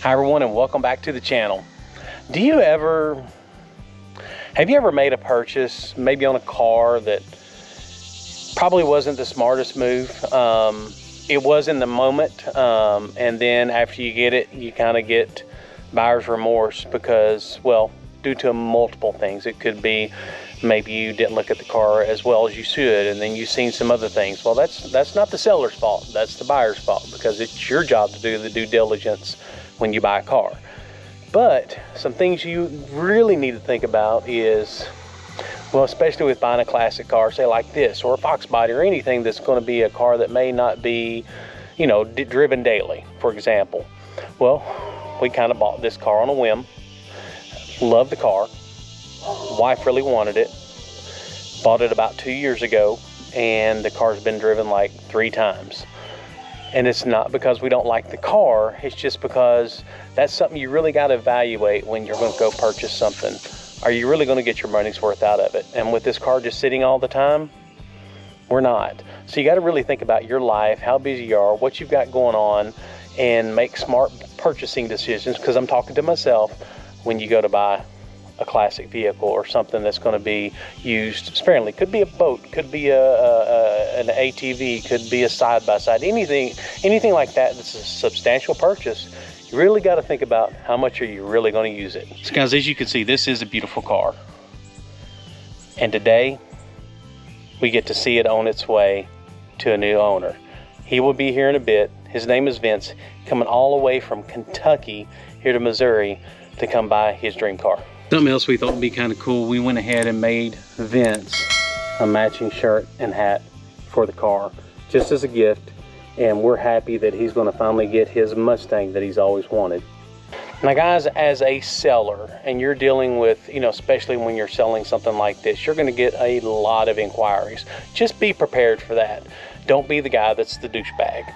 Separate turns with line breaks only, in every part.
Hi everyone, and welcome back to the channel. Have you ever made a purchase, maybe on a car, that probably wasn't the smartest move? It was in the moment, and then after you get it, you kind of get buyer's remorse because, well, due to multiple things. It could be maybe you didn't look at the car as well as you should, and then you've seen some other things. Well, that's not the seller's fault, that's the buyer's fault, because it's your job to do the due diligence when you buy a car. But some things you really need to think about is, well, especially with buying a classic car, say like this, or a Fox body, or anything that's going to be a car that may not be, you know, driven daily, for example. Well, we kind of bought this car on a whim. Loved the car. Wife really wanted it. Bought it about 2 years ago, and the car's been driven like 3 times. And it's not because we don't like the car, it's just because that's something you really got to evaluate when you're going to go purchase something. Are you really going to get your money's worth out of it? And with this car just sitting all the time, we're not. So you got to really think about your life, how busy you are, what you've got going on, and make smart purchasing decisions. Because I'm talking to myself, when you go to buy a classic vehicle or something that's going to be used sparingly. Could be a boat, could be an ATV, could be a side-by-side, anything like that that's a substantial purchase. You really got to think about how much are you really going to use it. So guys, as you can see, this is a beautiful car. And today, we get to see it on its way to a new owner. He will be here in a bit. His name is Vince, coming all the way from Kentucky here to Missouri to come buy his dream car. Something else we thought would be kind of cool, we went ahead and made Vince a matching shirt and hat for the car, just as a gift, and we're happy that he's going to finally get his Mustang that he's always wanted. Now guys, as a seller, and you're dealing with, you know, especially when you're selling something like this, you're going to get a lot of inquiries. Just be prepared for that. Don't be the guy that's the douchebag.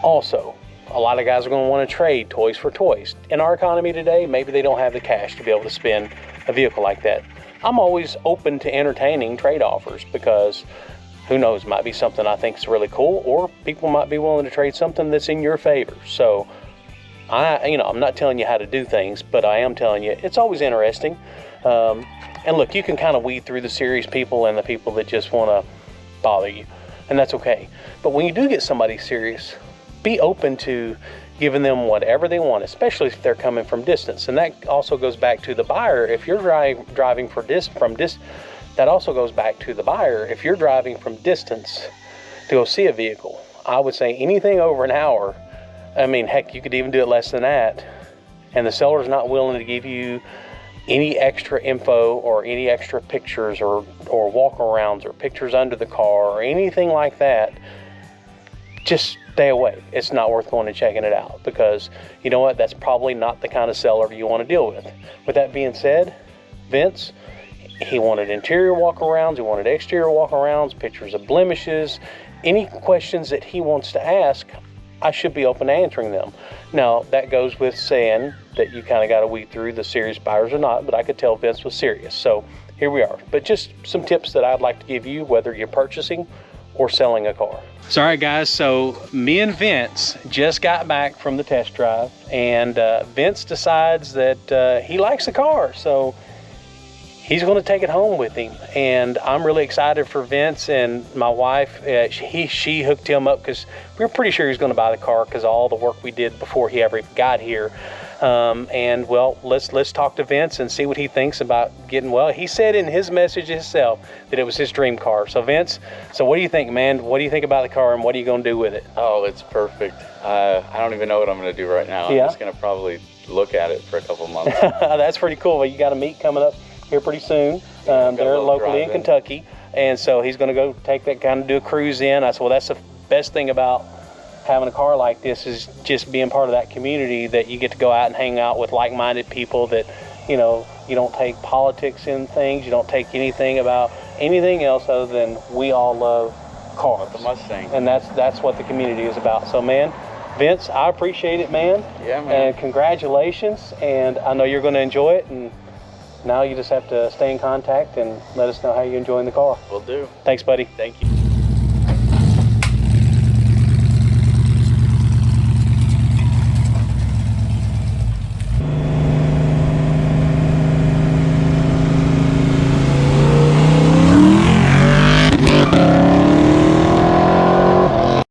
Also, a lot of guys are going to want to trade toys for toys. In our economy today, maybe they don't have the cash to be able to spend a vehicle like that. I'm always open to entertaining trade offers, because who knows, might be something I think is really cool, or people might be willing to trade something that's in your favor. So I'm not telling you how to do things, but I am telling you it's always interesting. And look, you can kind of weed through the serious people and the people that just want to bother you, and that's okay. But when you do get somebody serious, be open to giving them whatever they want, especially if they're coming from distance. And that also goes back to the buyer. If you're driving that also goes back to the buyer. If you're driving from distance to go see a vehicle, I would say anything over an hour, I mean, heck, you could even do it less than that, and the seller's not willing to give you any extra info or any extra pictures or walk-arounds or pictures under the car or anything like that, just stay away. It's not worth going and checking it out, because you know what, that's probably not the kind of seller you want to deal with. With that being said, Vince, he wanted interior walk-arounds, he wanted exterior walk-arounds, pictures of blemishes, any questions that he wants to ask, I should be open to answering them. Now, that goes with saying that you kind of got to weed through the serious buyers or not, but I could tell Vince was serious. So here we are. But just some tips that I'd like to give you, whether you're purchasing or selling a car. So, all right guys, so me and Vince just got back from the test drive, and Vince decides that he likes the car, so he's going to take it home with him. And I'm really excited for Vince, and my wife, she hooked him up, because we were pretty sure he was going to buy the car because of all the work we did before he ever got here. And well, let's talk to Vince and see what he thinks about getting, well, he said in his message himself that it was his dream car. So Vince, so what do you think, man? What do you think about the car, and what are you going to do with it?
Oh, it's perfect. I don't even know what I'm going to do right now.
Yeah?
I'm just going to probably look at it for a couple months.
That's pretty cool. Well, you got a meet coming up here pretty soon. They're locally in Kentucky, and so he's going to go take that, kind of do a cruise in. I said, well, that's the best thing about having a car like this, is just being part of that community, that you get to go out and hang out with like-minded people, that, you know, you don't take politics in things, you don't take anything about anything else other than we all love cars.
The Mustang.
And that's what the community is about. So man, Vince, I appreciate it, man.
Yeah, man.
And congratulations, and I know you're going to enjoy it, and now you just have to stay in contact and let us know how you're enjoying the car.
Will do.
Thanks, buddy.
Thank you.